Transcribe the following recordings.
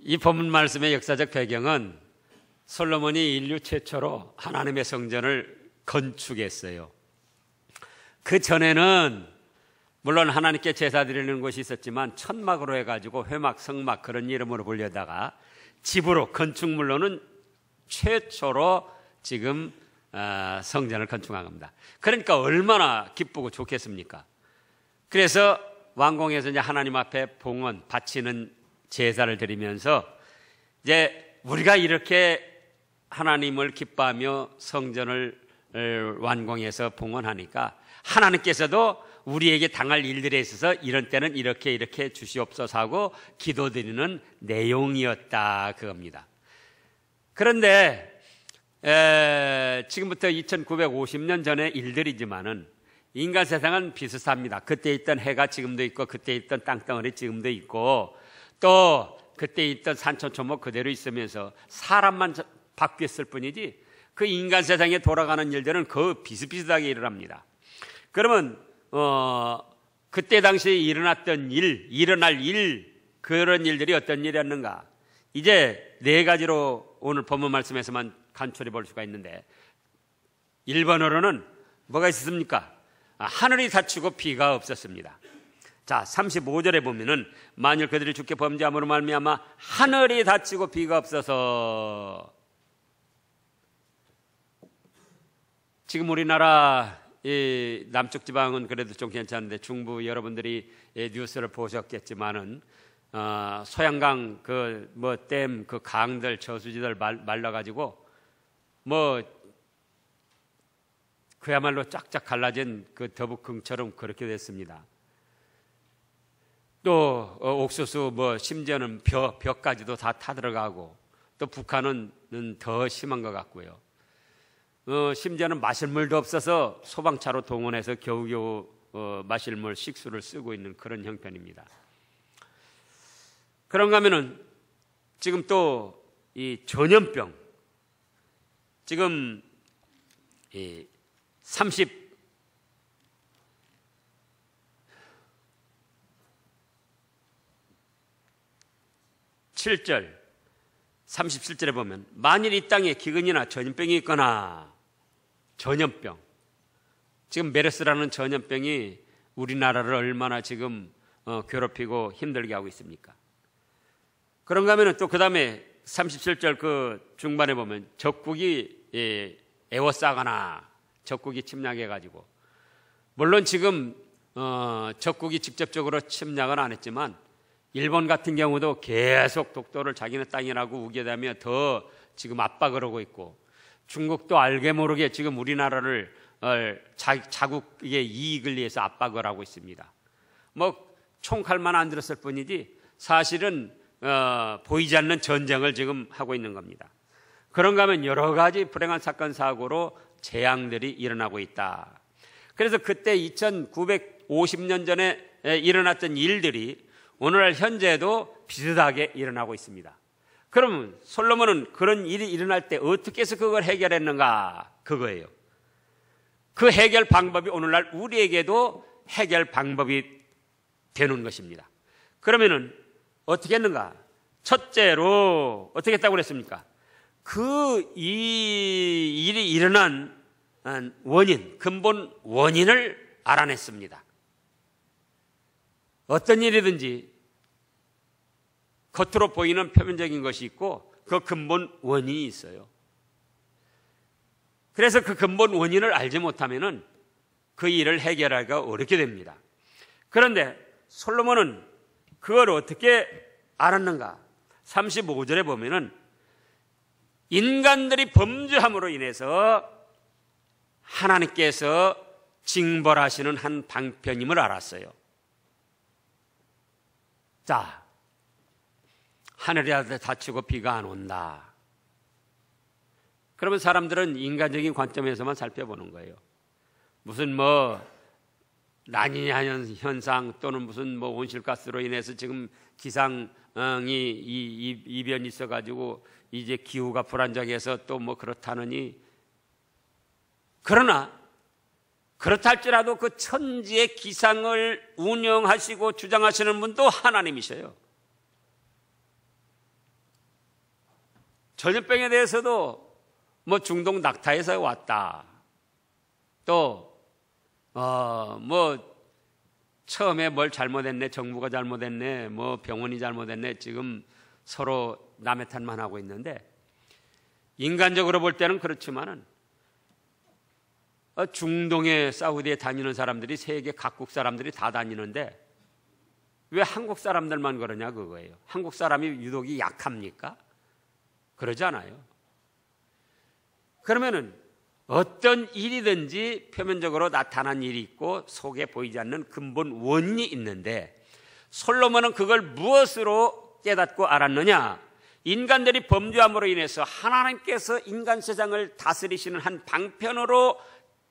이 본문 말씀의 역사적 배경은 솔로몬이 인류 최초로 하나님의 성전을 건축했어요. 그 전에는 물론 하나님께 제사 드리는 곳이 있었지만 천막으로 해가지고 회막, 성막 그런 이름으로 불려다가 집으로 건축물로는 최초로 지금 성전을 건축한 겁니다. 그러니까 얼마나 기쁘고 좋겠습니까? 그래서 왕궁에서 이제 하나님 앞에 봉헌 바치는 제사를 드리면서 이제 우리가 이렇게 하나님을 기뻐하며 성전을 완공해서 봉헌하니까 하나님께서도 우리에게 당할 일들에 있어서 이런 때는 이렇게 주시옵소서 하고 기도드리는 내용이었다 그겁니다. 그런데 지금부터 2950년 전의 일들이지만은 인간 세상은 비슷합니다. 그때 있던 해가 지금도 있고 그때 있던 땅덩어리 지금도 있고 또 그때 있던 산천초목 그대로 있으면서 사람만 바뀌었을 뿐이지 그 인간 세상에 돌아가는 일들은 그 비슷비슷하게 일어납니다. 그러면 그때 당시에 일어났던 일어날 그런 일들이 어떤 일이었는가? 이제 네 가지로 오늘 본문 말씀에서만 간추려 볼 수가 있는데 1번으로는 뭐가 있었습니까? 하늘이 닫히고 비가 없었습니다. 자, 35절에 보면은 만일 그들이 주께 범죄함으로 말미암아 하늘이 닫히고 비가 없어서 지금 우리나라 이 남쪽 지방은 그래도 좀 괜찮은데 중부 여러분들이 뉴스를 보셨겠지만은 소양강 그 뭐 댐 그 강들 저수지들 말라가지고 뭐 그야말로 쫙쫙 갈라진 그 더북흥처럼 그렇게 됐습니다. 또 옥수수 뭐 심지어는 벼까지도 다 타들어가고 또 북한은 더 심한 것 같고요. 심지어는 마실 물도 없어서 소방차로 동원해서 겨우겨우 마실 물 식수를 쓰고 있는 그런 형편입니다. 그런가 하면은 지금 또 이 전염병 지금 이 37절에 보면 만일 이 땅에 기근이나 전염병이 있거나 전염병 지금 메르스라는 전염병이 우리나라를 얼마나 지금 괴롭히고 힘들게 하고 있습니까? 그런가 하면 또 그 다음에 37절 그 중반에 보면 적국이 에워싸거나 적국이 침략해가지고 물론 지금 적국이 직접적으로 침략은 안 했지만 일본 같은 경우도 계속 독도를 자기네 땅이라고 우겨대며 더 지금 압박을 하고 있고 중국도 알게 모르게 지금 우리나라를 자국의 이익을 위해서 압박을 하고 있습니다. 뭐 총칼만 안 들었을 뿐이지 사실은 보이지 않는 전쟁을 지금 하고 있는 겁니다. 그런가 하면 여러 가지 불행한 사건 사고로 재앙들이 일어나고 있다. 그래서 그때 2950년 전에 일어났던 일들이 오늘날 현재도 비슷하게 일어나고 있습니다. 그러면 솔로몬은 그런 일이 일어날 때 어떻게 해서 그걸 해결했는가? 그거예요. 그 해결 방법이 오늘날 우리에게도 해결 방법이 되는 것입니다. 그러면은 어떻게 했는가? 첫째로 어떻게 했다고 그랬습니까? 이 일이 일어난 원인, 근본 원인을 알아냈습니다. 어떤 일이든지 겉으로 보이는 표면적인 것이 있고 그 근본 원인이 있어요. 그래서 그 근본 원인을 알지 못하면은 그 일을 해결하기가 어렵게 됩니다. 그런데 솔로몬은 그걸 어떻게 알았는가? 35절에 보면은 인간들이 범죄함으로 인해서 하나님께서 징벌하시는 한 방편임을 알았어요. 자, 하늘이 닫히고 비가 안 온다. 그러면 사람들은 인간적인 관점에서만 살펴보는 거예요. 무슨 뭐 라니냐 현상 또는 무슨 뭐 온실가스로 인해서 지금 기상이 이변이 있어가지고 이제 기후가 불안정해서 또 뭐 그렇다느니, 그러나 그렇다 할지라도 그 천지의 기상을 운영하시고 주장하시는 분도 하나님이셔요. 전염병에 대해서도 뭐 중동 낙타에서 왔다. 또 뭐 처음에 뭘 잘못했네, 정부가 잘못했네, 뭐 병원이 잘못했네, 지금 서로 남의 탓만 하고 있는데, 인간적으로 볼 때는 그렇지만은 중동에 사우디에 다니는 사람들이 세계 각국 사람들이 다 다니는데 왜 한국 사람들만 그러냐 그거예요. 한국 사람이 유독이 약합니까? 그러지 않아요. 그러면은 어떤 일이든지 표면적으로 나타난 일이 있고 속에 보이지 않는 근본 원인이 있는데, 솔로몬은 그걸 무엇으로 깨닫고 알았느냐? 인간들이 범죄함으로 인해서 하나님께서 인간 세상을 다스리시는 한 방편으로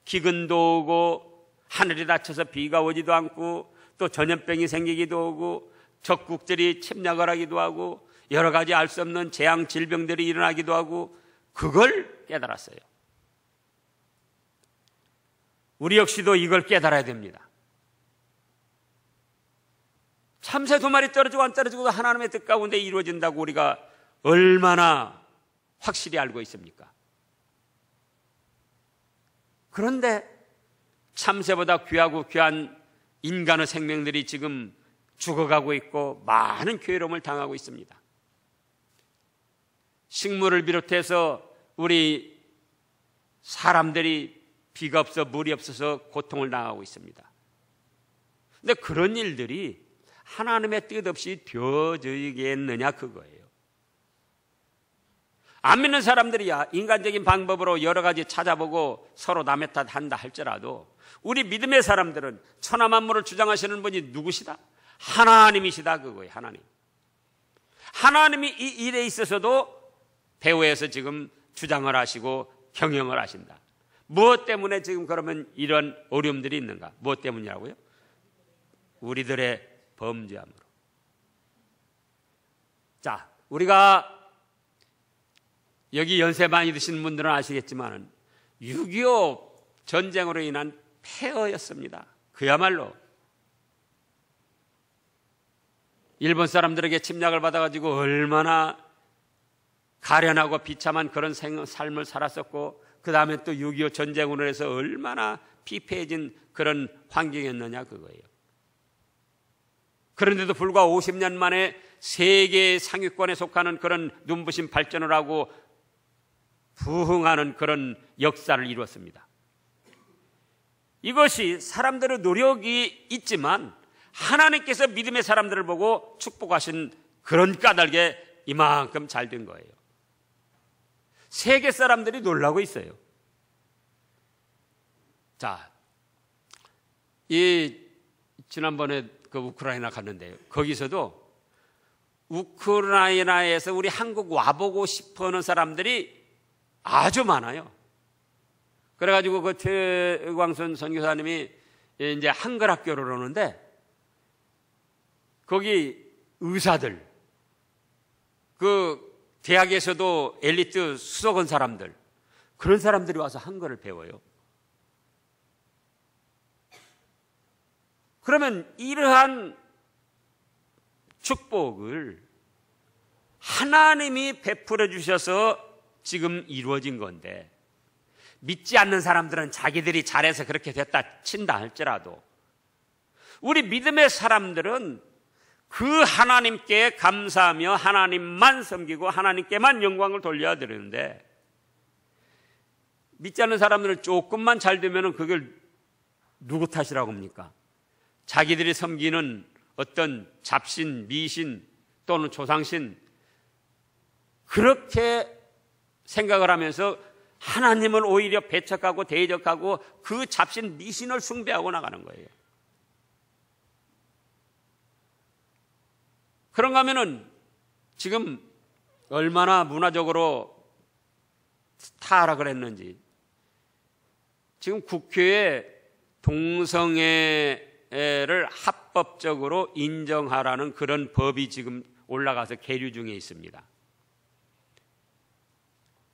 기근도 오고 하늘이 닫혀서 비가 오지도 않고 또 전염병이 생기기도 하고 적국들이 침략을 하기도 하고 여러 가지 알 수 없는 재앙 질병들이 일어나기도 하고, 그걸 깨달았어요. 우리 역시도 이걸 깨달아야 됩니다. 참새 2마리 떨어지고 안 떨어지고도 하나님의 뜻 가운데 이루어진다고 우리가 얼마나 확실히 알고 있습니까? 그런데 참새보다 귀하고 귀한 인간의 생명들이 지금 죽어가고 있고 많은 괴로움을 당하고 있습니다. 식물을 비롯해서 우리 사람들이 비가 없어 물이 없어서 고통을 당하고 있습니다. 그런데 그런 일들이 하나님의 뜻 없이 되어지겠느냐 그거예요. 안 믿는 사람들이야 인간적인 방법으로 여러 가지 찾아보고 서로 남의 탓 한다 할지라도, 우리 믿음의 사람들은 천하 만물을 주장하시는 분이 누구시다? 하나님이시다 그거예요. 하나님이 이 일에 있어서도 배후에서 지금 주장을 하시고 경영을 하신다. 무엇 때문에 지금 그러면 이런 어려움들이 있는가? 무엇 때문이라고요? 우리들의 범죄함으로. 자, 우리가 여기 연세 많이 드신 분들은 아시겠지만 6.25 전쟁으로 인한 폐허였습니다. 그야말로 일본 사람들에게 침략을 받아가지고 얼마나 가련하고 비참한 그런 삶을 살았었고, 그 다음에 또 6.25 전쟁으로 해서 얼마나 피폐해진 그런 환경이었느냐 그거예요. 그런데도 불구하고 50년 만에 세계 상위권에 속하는 그런 눈부신 발전을 하고 부흥하는 그런 역사를 이루었습니다. 이것이 사람들의 노력이 있지만 하나님께서 믿음의 사람들을 보고 축복하신 그런 까닭에 이만큼 잘 된 거예요. 세계 사람들이 놀라고 있어요. 자, 지난번에 그 우크라이나 갔는데요. 거기서도 우크라이나에서 우리 한국 와보고 싶어 하는 사람들이 아주 많아요. 그래가지고 그 최광순 선교사님이 이제 한글 학교를 오는데, 거기 의사들, 그 대학에서도 엘리트 수석원 사람들, 그런 사람들이 와서 한글을 배워요. 그러면 이러한 축복을 하나님이 베풀어 주셔서 지금 이루어진 건데, 믿지 않는 사람들은 자기들이 잘해서 그렇게 됐다 친다 할지라도 우리 믿음의 사람들은 그 하나님께 감사하며 하나님만 섬기고 하나님께만 영광을 돌려야 되는데, 믿지 않는 사람들은 조금만 잘 되면 그걸 누구 탓이라고 합니까? 자기들이 섬기는 어떤 잡신, 미신 또는 조상신, 그렇게 생각을 하면서 하나님을 오히려 배척하고 대적하고 그 잡신 미신을 숭배하고 나가는 거예요. 그런가 하면은 지금 얼마나 문화적으로 타락을 했는지, 지금 국회에 동성애를 합법적으로 인정하라는 그런 법이 지금 올라가서 계류 중에 있습니다.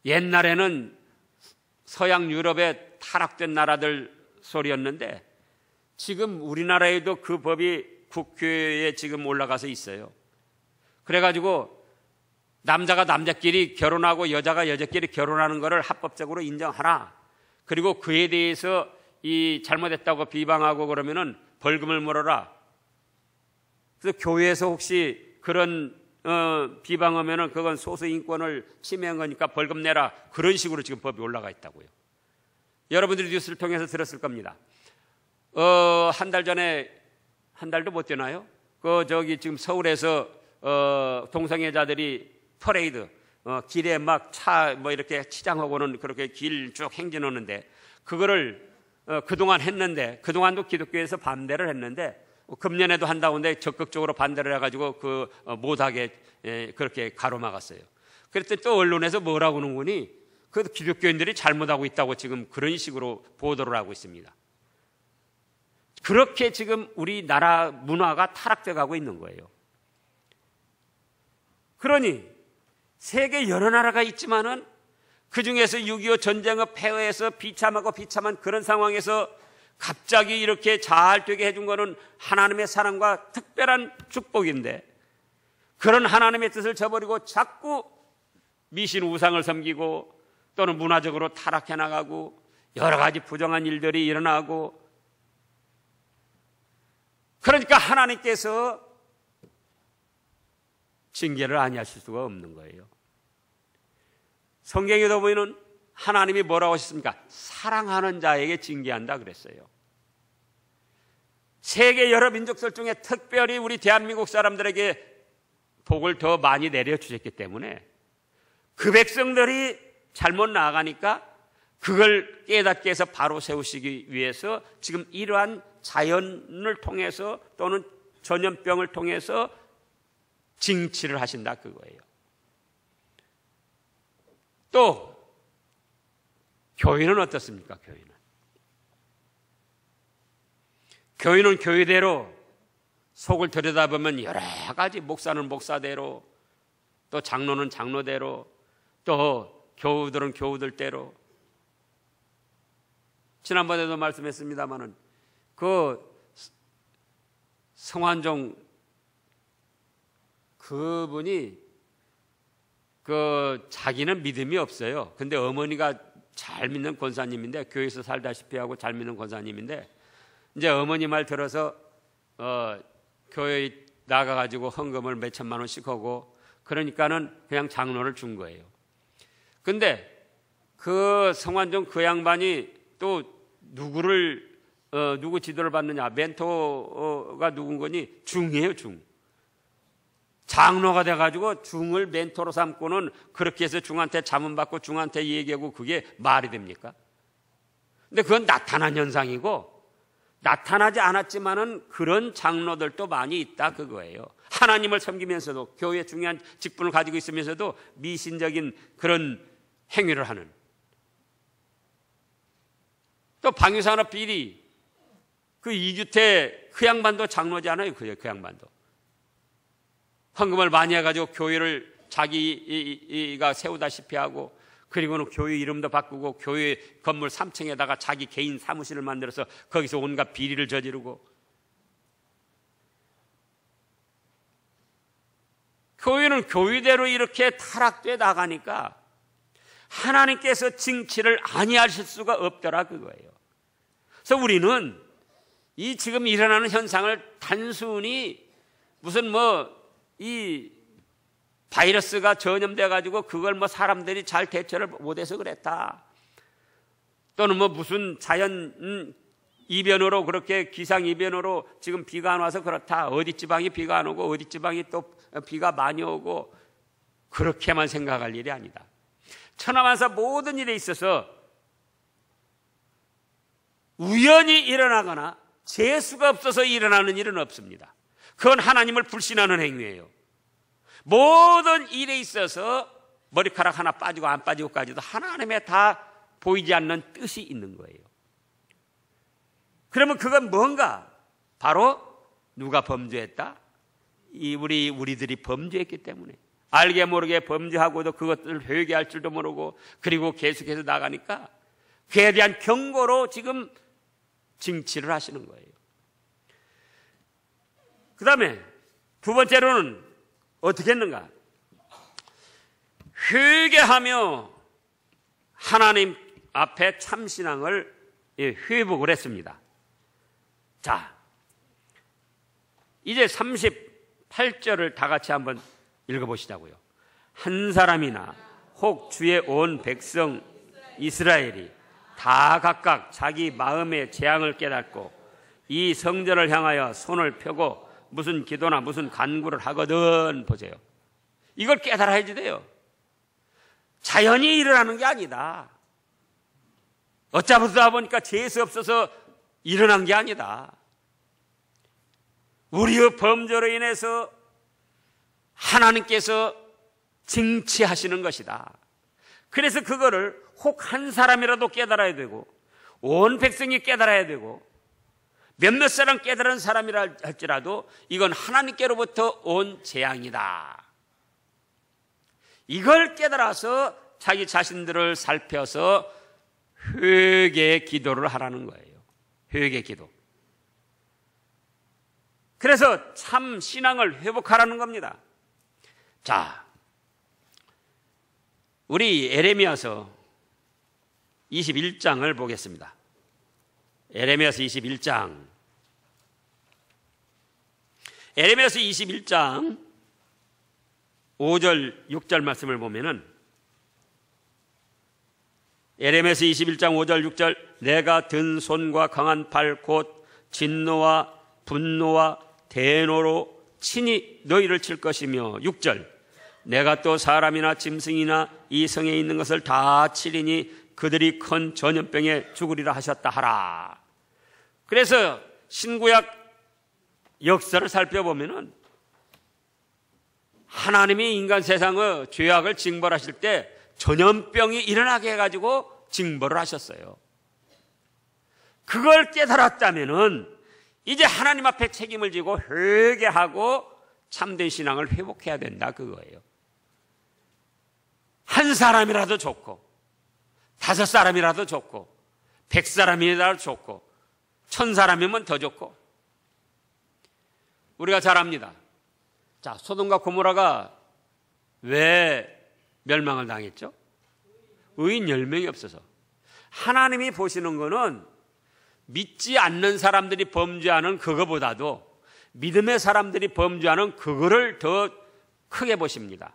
옛날에는 서양 유럽의 타락된 나라들 소리였는데 지금 우리나라에도 그 법이 국회에 지금 올라가서 있어요. 그래가지고 남자가 남자끼리 결혼하고 여자가 여자끼리 결혼하는 것을 합법적으로 인정하라. 그리고 그에 대해서 이 잘못했다고 비방하고 그러면은 벌금을 물어라. 그래서 교회에서 혹시 그런 비방하면은 그건 소수 인권을 침해한 거니까 벌금 내라. 그런 식으로 지금 법이 올라가 있다고요. 여러분들이 뉴스를 통해서 들었을 겁니다. 한 달 전에, 한 달도 못 되나요? 지금 서울에서 동성애자들이 퍼레이드, 길에 막 차 이렇게 치장하고는 그렇게 길 쭉 행진하는데, 그거를 그동안 했는데, 그동안도 기독교에서 반대를 했는데, 금년에도 한다는데 적극적으로 반대를 해가지고 못하게 그렇게 가로막았어요. 그랬더니 또 언론에서 뭐라고 하는 거니? 그 기독교인들이 잘못하고 있다고 지금 그런 식으로 보도를 하고 있습니다. 그렇게 지금 우리나라 문화가 타락돼 가고 있는 거예요. 그러니 세계 여러 나라가 있지만은 그 중에서 6.25 전쟁의 폐허에서 비참한 그런 상황에서 갑자기 이렇게 잘 되게 해준 거는 하나님의 사랑과 특별한 축복인데, 그런 하나님의 뜻을 저버리고 자꾸 미신 우상을 섬기고 또는 문화적으로 타락해 나가고 여러 가지 부정한 일들이 일어나고, 그러니까 하나님께서 징계를 아니하실 수가 없는 거예요. 성경에도 보면 하나님이 뭐라고 하셨습니까? 사랑하는 자에게 징계한다 그랬어요. 세계 여러 민족들 중에 특별히 우리 대한민국 사람들에게 복을 더 많이 내려주셨기 때문에 그 백성들이 잘못 나아가니까 그걸 깨닫게 해서 바로 세우시기 위해서 지금 이러한 자연을 통해서 또는 전염병을 통해서 징치를 하신다 그거예요. 또 교회는 어떻습니까? 교회는 교회대로 속을 들여다보면 여러 가지, 목사는 목사대로, 또 장로는 장로대로, 또 교우들은 교우들대로. 지난번에도 말씀했습니다마는 성환종 그분이 자기는 믿음이 없어요. 근데 어머니가 잘 믿는 권사님인데, 교회에서 살다시피 하고 잘 믿는 권사님인데, 이제 어머니 말 들어서 교회에 나가가지고 헌금을 몇 천만 원씩 하고, 그러니까는 그냥 장로를 준 거예요. 근데 그 성환종 그 양반이 또 누구 지도를 받느냐, 멘토가 누군 거니? 중이에요, 중. 장로가 돼가지고 중을 멘토로 삼고는 그렇게 해서 중한테 자문받고 중한테 얘기하고, 그게 말이 됩니까? 근데 그건 나타난 현상이고, 나타나지 않았지만은 그런 장로들도 많이 있다 그거예요. 하나님을 섬기면서도, 교회의 중요한 직분을 가지고 있으면서도 미신적인 그런 행위를 하는. 또 방위산업 비리, 그 이규태 그 양반도 장로잖아요. 그 양반도 헌금을 많이 해가지고 교회를 자기가 세우다시피 하고, 그리고는 교회 이름도 바꾸고 교회 건물 3층에다가 자기 개인 사무실을 만들어서 거기서 온갖 비리를 저지르고, 교회는 교회대로 이렇게 타락돼 나가니까 하나님께서 징치를 아니하실 수가 없더라 그거예요. 그래서 우리는 이 지금 일어나는 현상을 단순히 무슨 이 바이러스가 전염돼 가지고 그걸 사람들이 잘 대처를 못해서 그랬다, 또는 무슨 자연 이변으로, 그렇게 기상 이변으로 지금 비가 안 와서 그렇다, 어디 지방이 비가 안 오고 어디 지방이 또 비가 많이 오고, 그렇게만 생각할 일이 아니다. 천하만사 모든 일에 있어서 우연히 일어나거나 재수가 없어서 일어나는 일은 없습니다. 그건 하나님을 불신하는 행위예요. 모든 일에 있어서 머리카락 하나 빠지고 안 빠지고까지도 하나님의 다 보이지 않는 뜻이 있는 거예요. 그러면 그건 뭔가? 바로 누가 범죄했다? 우리들이 범죄했기 때문에, 알게 모르게 범죄하고도 그것들을 회개할 줄도 모르고, 그리고 계속해서 나가니까 그에 대한 경고로 지금 징치를 하시는 거예요. 그 다음에 두 번째로는 어떻게 했는가? 회개하며 하나님 앞에 참신앙을 회복을 했습니다. 자, 이제 38절을 다 같이 한번 읽어보시자고요. 한 사람이나 혹 주의 온 백성 이스라엘이 다 각각 자기 마음의 재앙을 깨닫고 이 성전을 향하여 손을 펴고 무슨 기도나 무슨 간구를 하거든, 보세요. 이걸 깨달아야지 돼요. 자연히 일어나는 게 아니다. 어쩌다 보니까 재수 없어서 일어난 게 아니다. 우리의 범죄로 인해서 하나님께서 징치하시는 것이다. 그래서 그거를 혹 한 사람이라도 깨달아야 되고 온 백성이 깨달아야 되고 몇몇 사람 깨달은 사람이라 할지라도 이건 하나님께로부터 온 재앙이다. 이걸 깨달아서 자기 자신들을 살펴서 회개 기도를 하라는 거예요. 회개 기도. 그래서 참 신앙을 회복하라는 겁니다. 자, 우리 에레미야서 21장을 보겠습니다. 에레미야서 21장. 에레미야서 21장 5절 6절 말씀을 보면은 에레미야서 21장 5절 6절 내가 든 손과 강한 팔 곧 진노와 분노와 대노로 친히 너희를 칠 것이며 6절 내가 또 사람이나 짐승이나 이 성에 있는 것을 다 치리니 그들이 큰 전염병에 죽으리라 하셨다 하라. 그래서 신구약 역사를 살펴보면은 하나님이 인간 세상의 죄악을 징벌하실 때 전염병이 일어나게 해가지고 징벌을 하셨어요. 그걸 깨달았다면은 이제 하나님 앞에 책임을 지고 회개하고 참된 신앙을 회복해야 된다, 그거예요. 한 사람이라도 좋고 5사람이라도 좋고 100사람이라도 좋고 1000사람이면 더 좋고. 우리가 잘 압니다. 자, 소돔과 고모라가 왜 멸망을 당했죠? 의인 10명이 없어서. 하나님이 보시는 거는 믿지 않는 사람들이 범죄하는 그거보다도 믿음의 사람들이 범죄하는 그거를 더 크게 보십니다.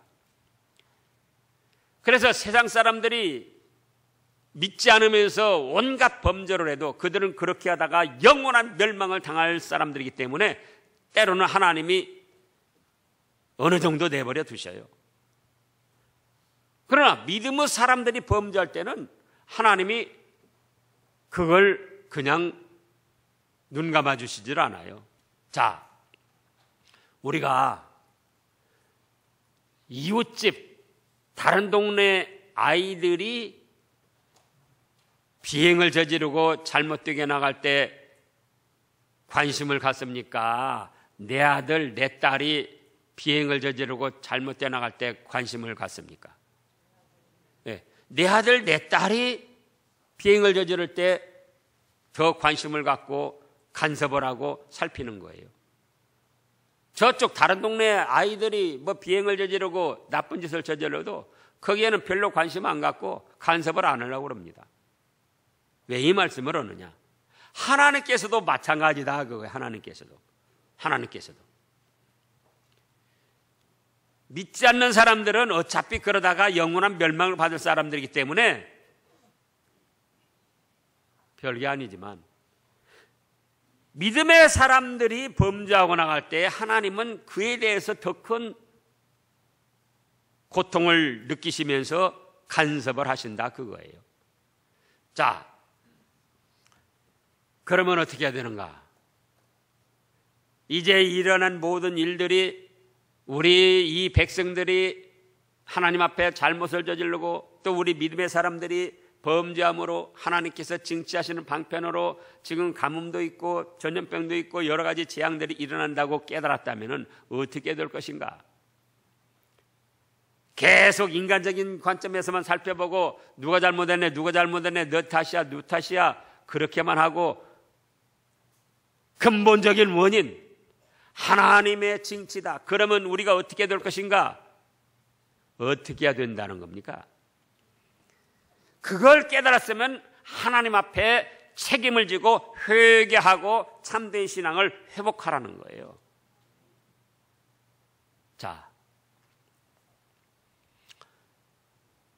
그래서 세상 사람들이 믿지 않으면서 온갖 범죄를 해도 그들은 그렇게 하다가 영원한 멸망을 당할 사람들이기 때문에 때로는 하나님이 어느 정도 내버려 두셔요. 그러나 믿음의 사람들이 범죄할 때는 하나님이 그걸 그냥 눈 감아주시질 않아요. 자, 우리가 이웃집 다른 동네 아이들이 비행을 저지르고 잘못되게 나갈 때 관심을 갖습니까? 내 아들, 내 딸이 비행을 저지르고 잘못되게 나갈 때 관심을 갖습니까? 네. 내 아들, 내 딸이 비행을 저지를 때 더 관심을 갖고 간섭을 하고 살피는 거예요. 저쪽 다른 동네 아이들이 뭐 비행을 저지르고 나쁜 짓을 저질러도 거기에는 별로 관심 안 갖고 간섭을 안 하려고 그럽니다. 왜 이 말씀을 하느냐? 하나님께서도 마찬가지다, 그거예요. 하나님께서도. 믿지 않는 사람들은 어차피 그러다가 영원한 멸망을 받을 사람들이기 때문에 별게 아니지만 믿음의 사람들이 범죄하고 나갈 때 하나님은 그에 대해서 더 큰 고통을 느끼시면서 간섭을 하신다, 그거예요. 자, 그러면 어떻게 해야 되는가? 이제 일어난 모든 일들이 우리 이 백성들이 하나님 앞에 잘못을 저지르고 또 우리 믿음의 사람들이 범죄함으로 하나님께서 징치하시는 방편으로 지금 가뭄도 있고 전염병도 있고 여러 가지 재앙들이 일어난다고 깨달았다면 어떻게 될 것인가? 계속 인간적인 관점에서만 살펴보고 누가 잘못했네 너 탓이야 그렇게만 하고 근본적인 원인 하나님의 징치다. 그러면 우리가 어떻게 될 것인가? 어떻게 해야 된다는 겁니까? 그걸 깨달았으면 하나님 앞에 책임을 지고 회개하고 참된 신앙을 회복하라는 거예요. 자,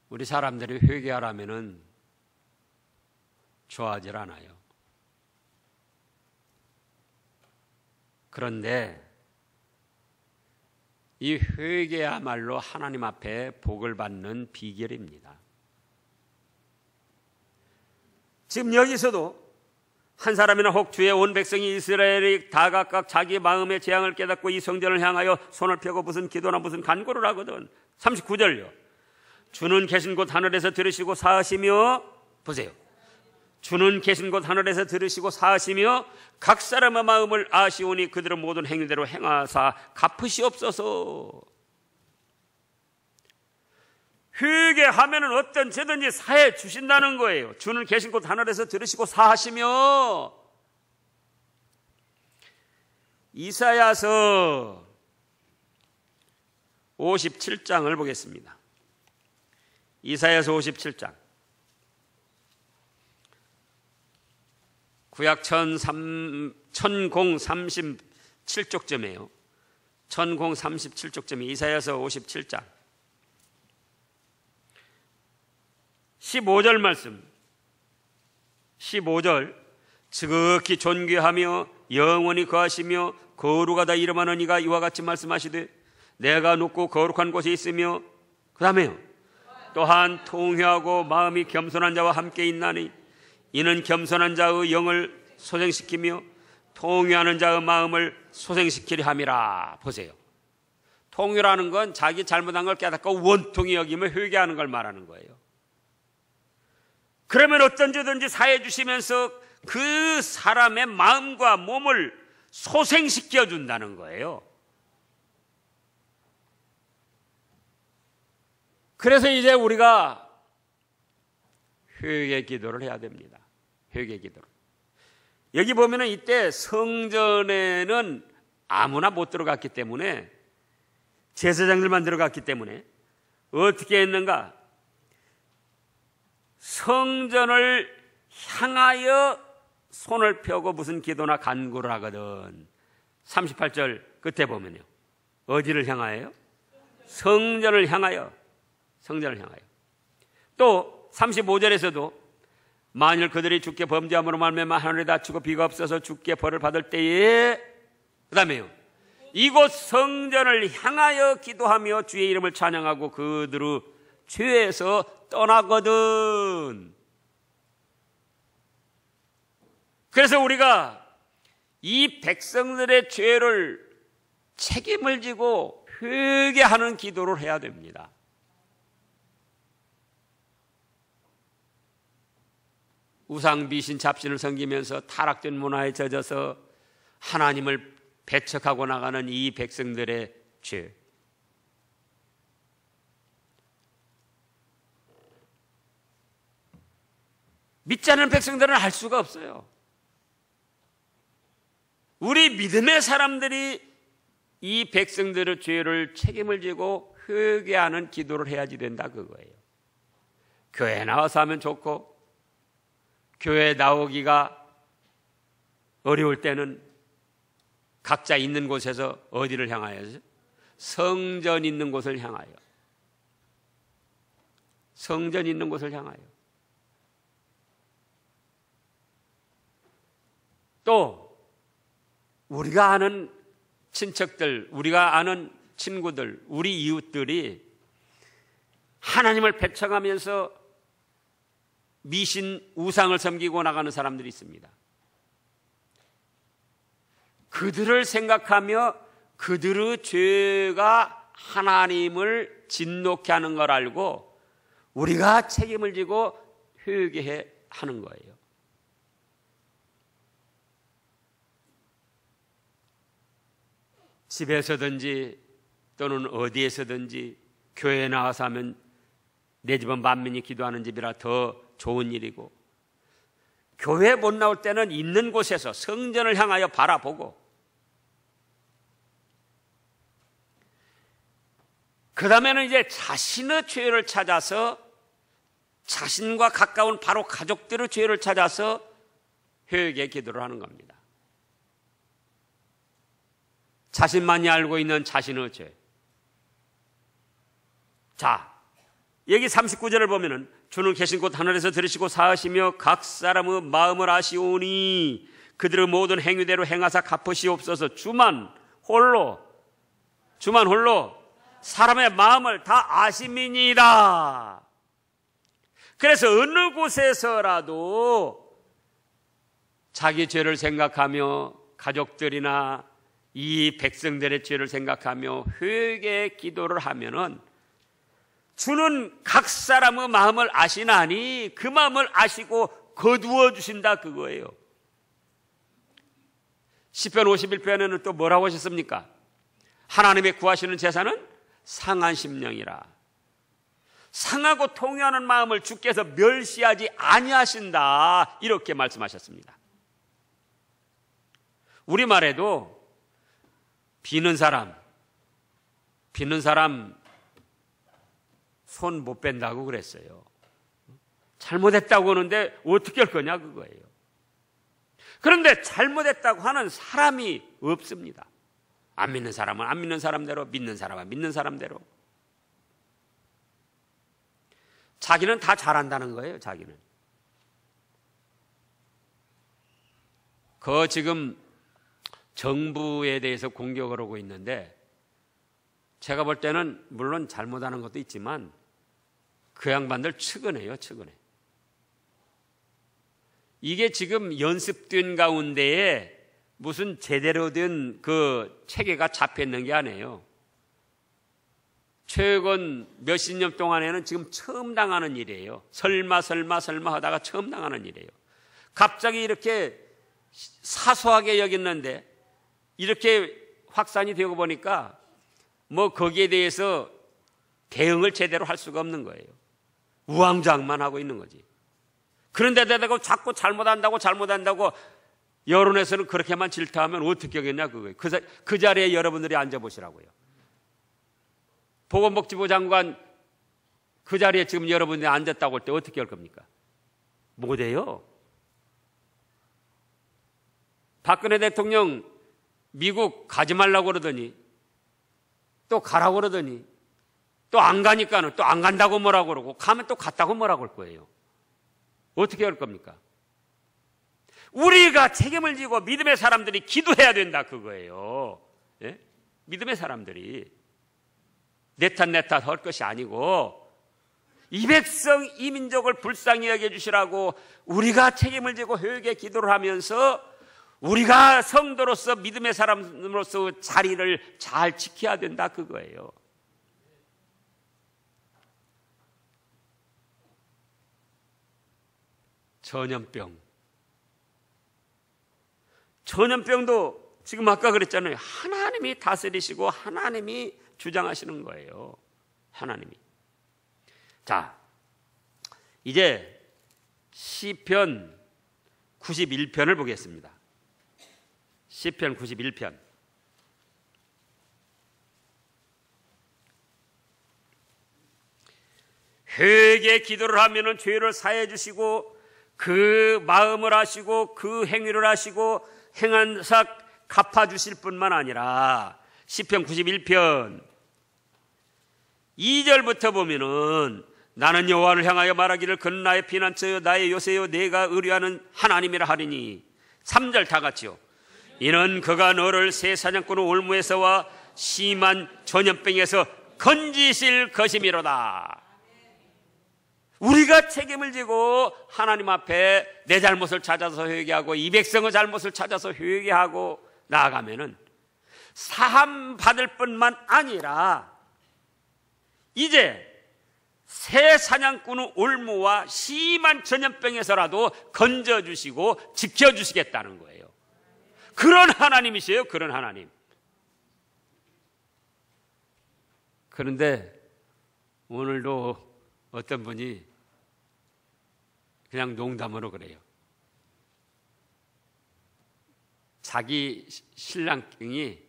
우리 사람들이 회개하라면은 좋아하질 않아요. 그런데 이 회개야말로 하나님 앞에 복을 받는 비결입니다. 지금 여기서도 한 사람이나 혹 주의 온 백성이 이스라엘이 다 각각 자기 마음의 재앙을 깨닫고 이 성전을 향하여 손을 펴고 무슨 기도나 무슨 간구를 하거든. 39절요. 주는 계신 곳 하늘에서 들으시고 사하시며, 보세요. 주는 계신 곳 하늘에서 들으시고 사하시며 각 사람의 마음을 아시오니 그들은 모든 행위대로 행하사 갚으시옵소서. 회개하면은 어떤 죄든지 사해 주신다는 거예요. 주는 계신 곳 하늘에서 들으시고 사하시며. 이사야서 57장을 보겠습니다. 이사야서 57장. 구약 1037쪽쯤이에요. 1037쪽쯤이 이사야서 57장. 15절 말씀. 15절. 지극히 존귀하며 영원히 거하시며 거룩하다 이름하는 이가 이와 같이 말씀하시되 내가 높고 거룩한 곳에 있으며, 그 다음에요, 또한 통회하고 마음이 겸손한 자와 함께 있나니 이는 겸손한 자의 영을 소생시키며 통회하는 자의 마음을 소생시키려 함이라. 보세요. 통회라는 건 자기 잘못한 걸 깨닫고 원통이 여기며 회개하는 걸 말하는 거예요. 그러면 어떤 죄든지 사해 주시면서 그 사람의 마음과 몸을 소생시켜 준다는 거예요. 그래서 이제 우리가 회개 기도를 해야 됩니다. 회개 기도를. 여기 보면은 이때 성전에는 아무나 못 들어갔기 때문에, 제사장들만 들어갔기 때문에 어떻게 했는가? 성전을 향하여 손을 펴고 무슨 기도나 간구를 하거든. 38절 끝에 보면요. 어디를 향하여요? 성전을 향하여. 성전을 향하여. 또 35절에서도 만일 그들이 주께 범죄함으로 말미암아 하늘에 닫히고 비가 없어서 주께 벌을 받을 때에, 그 다음에요, 이곳 성전을 향하여 기도하며 주의 이름을 찬양하고 그들의 죄에서 떠나거든. 그래서 우리가 이 백성들의 죄를 책임을 지고 회개하는 기도를 해야 됩니다. 우상 미신 잡신을 섬기면서 타락된 문화에 젖어서 하나님을 배척하고 나가는 이 백성들의 죄. 믿지 않는 백성들은 알 수가 없어요. 우리 믿음의 사람들이 이 백성들의 죄를 책임을 지고 회개하는 기도를 해야지 된다, 그거예요. 교회에 나와서 하면 좋고, 교회에 나오기가 어려울 때는 각자 있는 곳에서 어디를 향하여서? 성전 있는 곳을 향하여. 성전 있는 곳을 향하여. 또 우리가 아는 친척들, 우리가 아는 친구들, 우리 이웃들이 하나님을 배척하면서 미신 우상을 섬기고 나가는 사람들이 있습니다. 그들을 생각하며 그들의 죄가 하나님을 진노케 하는 걸 알고 우리가 책임을 지고 회개해 하는 거예요. 집에서든지 또는 어디에서든지 교회에 나와서 하면 내 집은 만민이 기도하는 집이라 더 좋은 일이고, 교회에 못 나올 때는 있는 곳에서 성전을 향하여 바라보고, 그 다음에는 이제 자신의 죄를 찾아서, 자신과 가까운 바로 가족들의 죄를 찾아서 회개의 기도를 하는 겁니다. 자신만이 알고 있는 자신의 죄. 자, 여기 39절을 보면은 주는 계신 곳 하늘에서 들으시고 사하시며 각 사람의 마음을 아시오니 그들의 모든 행위대로 행하사 갚으시옵소서. 주만 홀로 사람의 마음을 다 아심이니이다. 그래서 어느 곳에서라도 자기 죄를 생각하며 가족들이나 이 백성들의 죄를 생각하며 회개의 기도를 하면은 주는 각 사람의 마음을 아시나니 그 마음을 아시고 거두어 주신다, 그거예요. 시편 51편에는 또 뭐라고 하셨습니까? 하나님의 구하시는 제사는 상한 심령이라. 상하고 통회하는 마음을 주께서 멸시하지 아니하신다, 이렇게 말씀하셨습니다. 우리말에도 비는 사람 손 못 뺀다고 그랬어요. 잘못했다고 하는데 어떻게 할 거냐, 그거예요. 그런데 잘못했다고 하는 사람이 없습니다. 안 믿는 사람은 안 믿는 사람대로, 믿는 사람은 믿는 사람대로. 자기는 다 잘한다는 거예요, 자기는. 지금 정부에 대해서 공격을 하고 있는데, 제가 볼 때는 물론 잘못하는 것도 있지만 그 양반들 측은해요, 측은해. 이게 지금 연습된 가운데에 무슨 제대로 된 그 체계가 잡혀 있는 게 아니에요. 최근 몇십 년 동안에는 지금 처음 당하는 일이에요. 설마 하다가 처음 당하는 일이에요. 갑자기 이렇게 사소하게 여겼는데 이렇게 확산이 되고 보니까 뭐 거기에 대해서 대응을 제대로 할 수가 없는 거예요. 우왕좌왕만 하고 있는 거지. 그런데 대다고 자꾸 잘못한다고 여론에서는 그렇게만 질타하면 어떻게 하겠냐, 그거예요. 그 자리에 여러분들이 앉아보시라고요. 보건복지부 장관 그 자리에 지금 여러분들이 앉았다고 할 때 어떻게 할 겁니까? 못해요. 박근혜 대통령 미국 가지 말라고 그러더니 또 가라고 그러더니 또 안 가니까는 또 안 간다고 뭐라고 그러고 가면 또 갔다고 뭐라고 할 거예요. 어떻게 할 겁니까? 우리가 책임을 지고 믿음의 사람들이 기도해야 된다, 그거예요. 예? 믿음의 사람들이 내 탓 할 것이 아니고 이 백성 이 민족을 불쌍히 여겨주시라고 우리가 책임을 지고 회개 기도를 하면서 우리가 성도로서 믿음의 사람으로서 자리를 잘 지켜야 된다, 그거예요. 전염병도 지금 아까 그랬잖아요. 하나님이 다스리시고 하나님이 주장하시는 거예요. 하나님이. 자, 이제 시편 91편을 보겠습니다. 시편 91편. 회개 기도를 하면은 죄를 사해 주시고 그 마음을 아시고 그 행위를 아시고 행한 사 갚아 주실 뿐만 아니라 시편 91편 2절부터 보면은 나는 여호와를 향하여 말하기를 그는 나의 피난처여 나의 요새여 내가 의뢰하는 하나님이라 하리니. 3절 다 같이요. 이는 그가 너를 새 사냥꾼의 올무에서와 심한 전염병에서 건지실 것이미로다. 우리가 책임을 지고 하나님 앞에 내 잘못을 찾아서 회개하고 이 백성의 잘못을 찾아서 회개하고 나아가면은 사함 받을 뿐만 아니라 이제 새 사냥꾼의 올무와 심한 전염병에서라도 건져주시고 지켜주시겠다는 거예요. 그런 하나님이세요, 그런 하나님. 그런데 오늘도 어떤 분이 그냥 농담으로 그래요. 자기 신랑이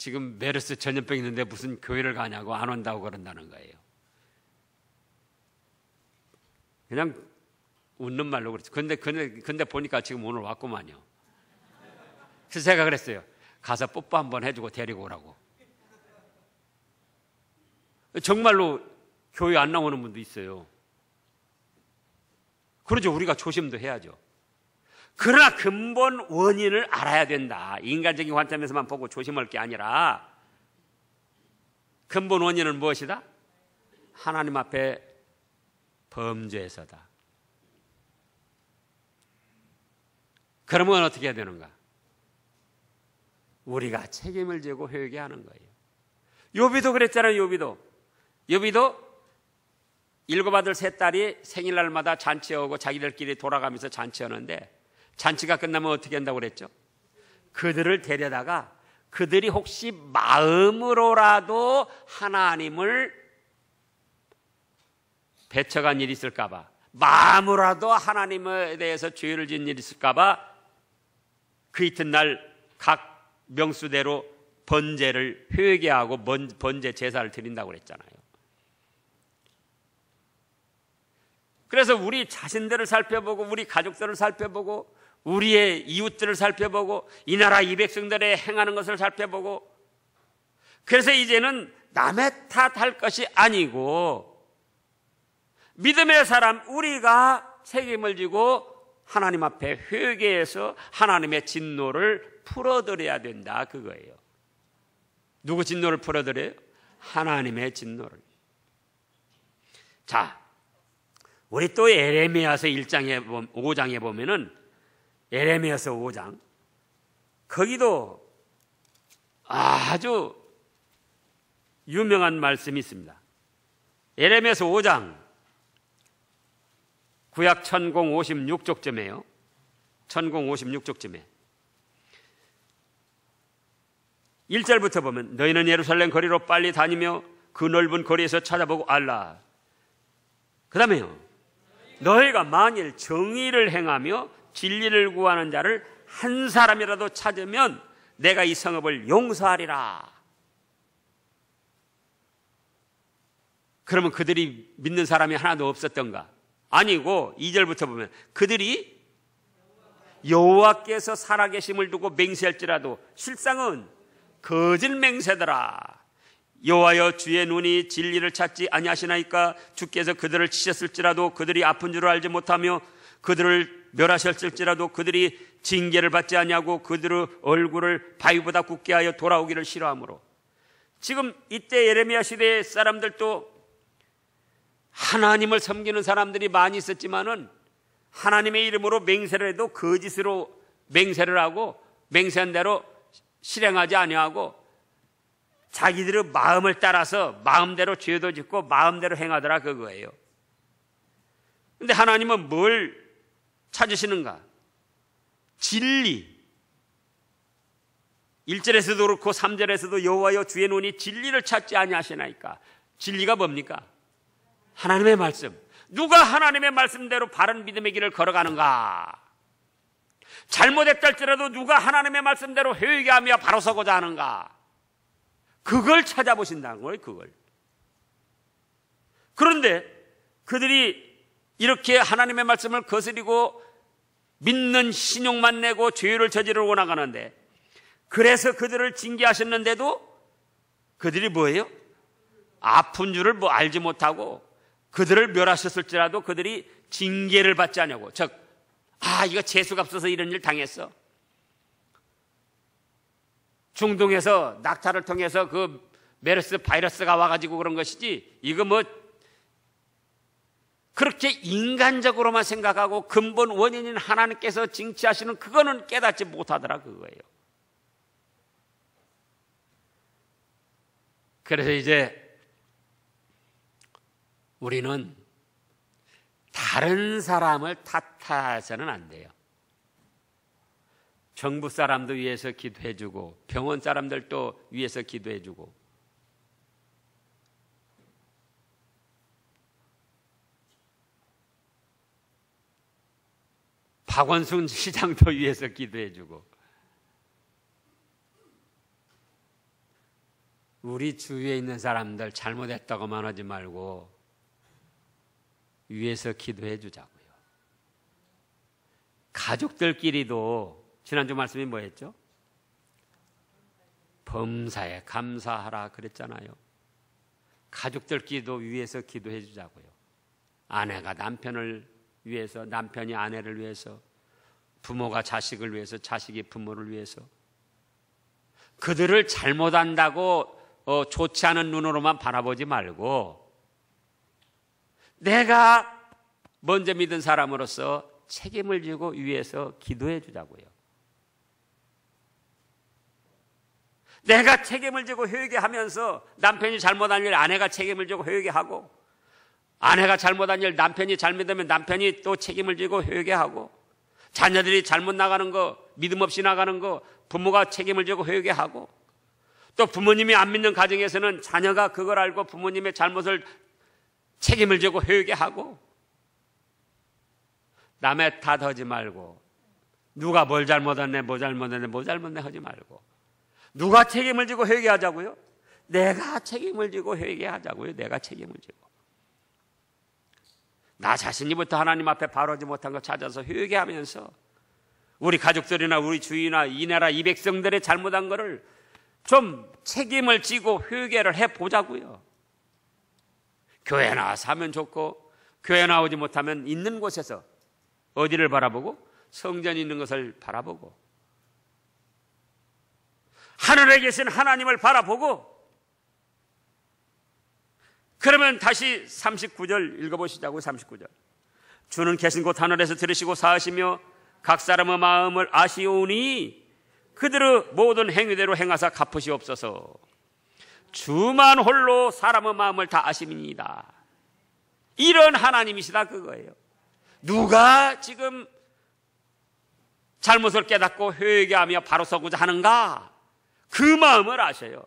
지금 메르스 전염병 있는데 무슨 교회를 가냐고 안 온다고 그런다는 거예요. 그냥 웃는 말로 그랬죠. 근데 보니까 지금 오늘 왔구만요. 그래서 제가 그랬어요. 가서 뽀뽀 한번 해주고 데리고 오라고. 정말로 교회 안 나오는 분도 있어요. 그러죠. 우리가 조심도 해야죠. 그러나 근본 원인을 알아야 된다. 인간적인 관점에서만 보고 조심할 게 아니라 근본 원인은 무엇이다? 하나님 앞에 범죄에서다. 그러면 어떻게 해야 되는가? 우리가 책임을 지고 회개하는 거예요. 요비도 그랬잖아요. 요비도 일곱 아들 세 딸이 생일날마다 잔치하고 자기들끼리 돌아가면서 잔치하는데 잔치가 끝나면 어떻게 한다고 그랬죠? 그들을 데려다가 그들이 혹시 마음으로라도 하나님을 배척한 일이 있을까 봐, 마음으로라도 하나님에 대해서 죄를 지은 일이 있을까 봐 그 이튿날 각 명수대로 번제를 회개하고 번제 제사를 드린다고 그랬잖아요. 그래서 우리 자신들을 살펴보고 우리 가족들을 살펴보고 우리의 이웃들을 살펴보고 이 나라 이 백성들의 행하는 것을 살펴보고 그래서 이제는 남의 탓할 것이 아니고 믿음의 사람 우리가 책임을 지고 하나님 앞에 회개해서 하나님의 진노를 풀어드려야 된다 그거예요. 누구 진노를 풀어드려요? 하나님의 진노를. 자, 우리 또 에레미야서 5장에 보면은 에레미야서 5장 거기도 아주 유명한 말씀이 있습니다. 에레미야서 5장 구약 1056쪽쯤에요. 1056쪽쯤에 1절부터 보면 너희는 예루살렘 거리로 빨리 다니며 그 넓은 거리에서 찾아보고 알라. 그 다음에요. 너희가 만일 정의를 행하며 진리를 구하는 자를 한 사람이라도 찾으면 내가 이 성읍을 용서하리라. 그러면 그들이 믿는 사람이 하나도 없었던가? 아니고 2절부터 보면 그들이 여호와께서 살아계심을 두고 맹세할지라도 실상은 거짓 맹세더라. 여호와여 주의 눈이 진리를 찾지 아니하시나이까? 주께서 그들을 치셨을지라도 그들이 아픈 줄을 알지 못하며 그들을 멸하셨을지라도 그들이 징계를 받지 아니하고 그들의 얼굴을 바위보다 굳게 하여 돌아오기를 싫어하므로. 지금 이때 예레미야 시대의 사람들도 하나님을 섬기는 사람들이 많이 있었지만은 하나님의 이름으로 맹세를 해도 거짓으로 맹세를 하고 맹세한 대로 실행하지 아니하고 자기들의 마음을 따라서 마음대로 죄도 짓고 마음대로 행하더라 그거예요. 그런데 하나님은 뭘 찾으시는가? 진리. 1절에서도 그렇고 3절에서도 여호와여 주의 눈이 진리를 찾지 아니하시나이까? 진리가 뭡니까? 하나님의 말씀. 누가 하나님의 말씀대로 바른 믿음의 길을 걸어가는가? 잘못했다 할지라도 누가 하나님의 말씀대로 회개하며 바로 서고자 하는가? 그걸 찾아보신다는 거예요. 그걸. 그런데 그들이 이렇게 하나님의 말씀을 거스리고 믿는 신용만 내고 죄를 저지르고 나가는데 그래서 그들을 징계하셨는데도 그들이 뭐예요? 아픈 줄을 알지 못하고 그들을 멸하셨을지라도 그들이 징계를 받지 않냐고. 즉, 이거 재수가 없어서 이런 일 당했어. 중동에서 낙타를 통해서 그 메르스 바이러스가 와가지고 그런 것이지 이거 뭐 그렇게 인간적으로만 생각하고 근본 원인인 하나님께서 징치하시는 그거는 깨닫지 못하더라 그거예요. 그래서 이제 우리는 다른 사람을 탓해서는 안 돼요. 정부 사람도 위해서 기도해주고 병원 사람들도 위해서 기도해주고 박원순 시장도 위해서 기도해주고 우리 주위에 있는 사람들 잘못했다고만 하지 말고 위에서 기도해 주자고요. 가족들끼리도 지난주 말씀이 뭐였죠? 범사에 감사하라 그랬잖아요. 가족들끼리도 위해서 기도해 주자고요. 아내가 남편을 위해서, 남편이 아내를 위해서, 부모가 자식을 위해서, 자식이 부모를 위해서. 그들을 잘못한다고 좋지 않은 눈으로만 바라보지 말고 내가 먼저 믿은 사람으로서 책임을 지고 위해서 기도해 주자고요. 내가 책임을 지고 회개하면서 남편이 잘못한 일 아내가 책임을 지고 회개하고, 아내가 잘못한 일 남편이 잘못하면 남편이 또 책임을 지고 회개하고, 자녀들이 잘못 나가는 거, 믿음 없이 나가는 거 부모가 책임을 지고 회개하고, 또 부모님이 안 믿는 가정에서는 자녀가 그걸 알고 부모님의 잘못을 책임을 지고 회개하고, 남의 탓하지 말고 누가 뭘 잘못했네 뭐 잘못했네 뭐 잘못했네 하지 말고 누가 책임을 지고 회개하자고요? 내가 책임을 지고 회개하자고요. 내가 책임을 지고 나 자신이부터 하나님 앞에 바로하지 못한 거 찾아서 회개하면서 우리 가족들이나 우리 주위나 이 나라 이 백성들의 잘못한 거를 좀 책임을 지고 회개를 해보자고요. 교회 나와서 하면 좋고, 교회 나오지 못하면 있는 곳에서 어디를 바라보고? 성전이 있는 것을 바라보고 하늘에 계신 하나님을 바라보고, 그러면 다시 39절 읽어보시자고. 39절 주는 계신 곳 하늘에서 들으시고 사하시며 각 사람의 마음을 아시오니 그들의 모든 행위대로 행하사 갚으시옵소서. 주만 홀로 사람의 마음을 다 아심이니이다. 이런 하나님이시다 그거예요. 누가 지금 잘못을 깨닫고 회개하며 바로 서고자 하는가? 그 마음을 아셔요.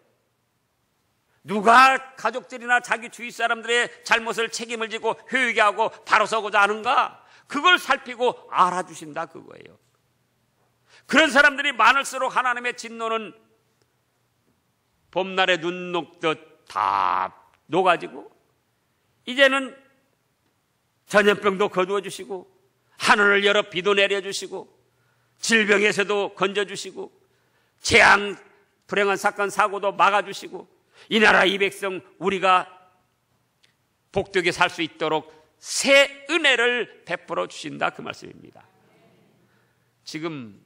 누가 가족들이나 자기 주위 사람들의 잘못을 책임을 지고 회개하고 바로 서고자 하는가? 그걸 살피고 알아주신다 그거예요. 그런 사람들이 많을수록 하나님의 진노는 봄날에 눈 녹듯 다 녹아지고 이제는 전염병도 거두어 주시고 하늘을 열어 비도 내려주시고 질병에서도 건져주시고 재앙 불행한 사건 사고도 막아주시고 이 나라 이 백성 우리가 복되게 살 수 있도록 새 은혜를 베풀어 주신다 그 말씀입니다. 지금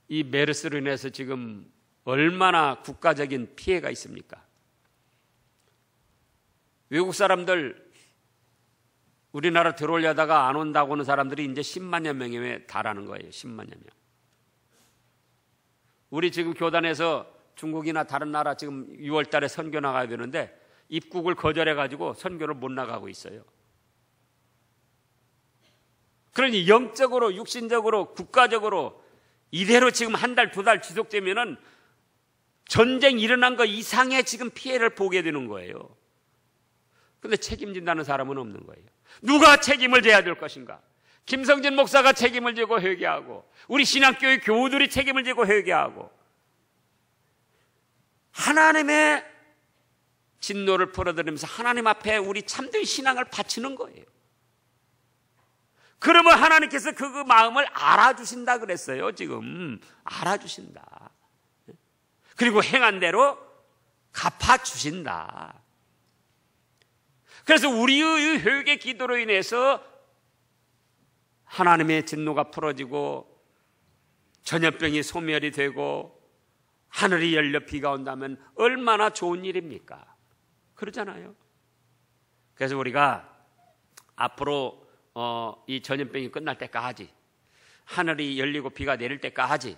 이 메르스로 인해서 지금 얼마나 국가적인 피해가 있습니까? 외국 사람들 우리나라 들어오려다가 안 온다고 하는 사람들이 이제 10만여 명에 달하는 거예요. 10만여 명. 우리 지금 교단에서 중국이나 다른 나라 지금 6월 달에 선교 나가야 되는데 입국을 거절해가지고 선교를 못 나가고 있어요. 그러니 영적으로, 육신적으로, 국가적으로 이대로 지금 한 달, 두 달 지속되면은 전쟁 일어난 거 이상의 지금 피해를 보게 되는 거예요. 그런데 책임진다는 사람은 없는 거예요. 누가 책임을 져야 될 것인가? 김성진 목사가 책임을 지고 회개하고 우리 신학교의 교우들이 책임을 지고 회개하고 하나님의 진노를 풀어드리면서 하나님 앞에 우리 참된 신앙을 바치는 거예요. 그러면 하나님께서 그 마음을 알아주신다 그랬어요. 지금 알아주신다. 그리고 행한 대로 갚아주신다. 그래서 우리의 회개 기도로 인해서 하나님의 진노가 풀어지고 전염병이 소멸이 되고 하늘이 열려 비가 온다면 얼마나 좋은 일입니까? 그러잖아요. 그래서 우리가 앞으로 이 전염병이 끝날 때까지 하늘이 열리고 비가 내릴 때까지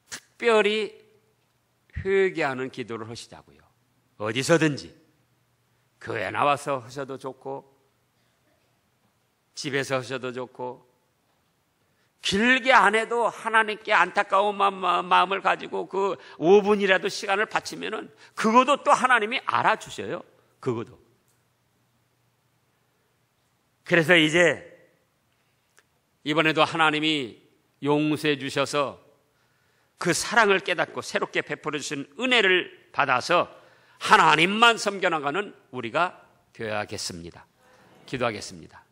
특별히 회개하는 기도를 하시자고요. 어디서든지 교회 나와서 하셔도 좋고 집에서 하셔도 좋고 길게 안 해도 하나님께 안타까운 마음을 가지고 그 5분이라도 시간을 바치면은 그것도 또 하나님이 알아주셔요. 그것도. 그래서 이제 이번에도 하나님이 용서해 주셔서 그 사랑을 깨닫고 새롭게 베풀어 주신 은혜를 받아서 하나님만 섬겨나가는 우리가 되어야겠습니다. 기도하겠습니다.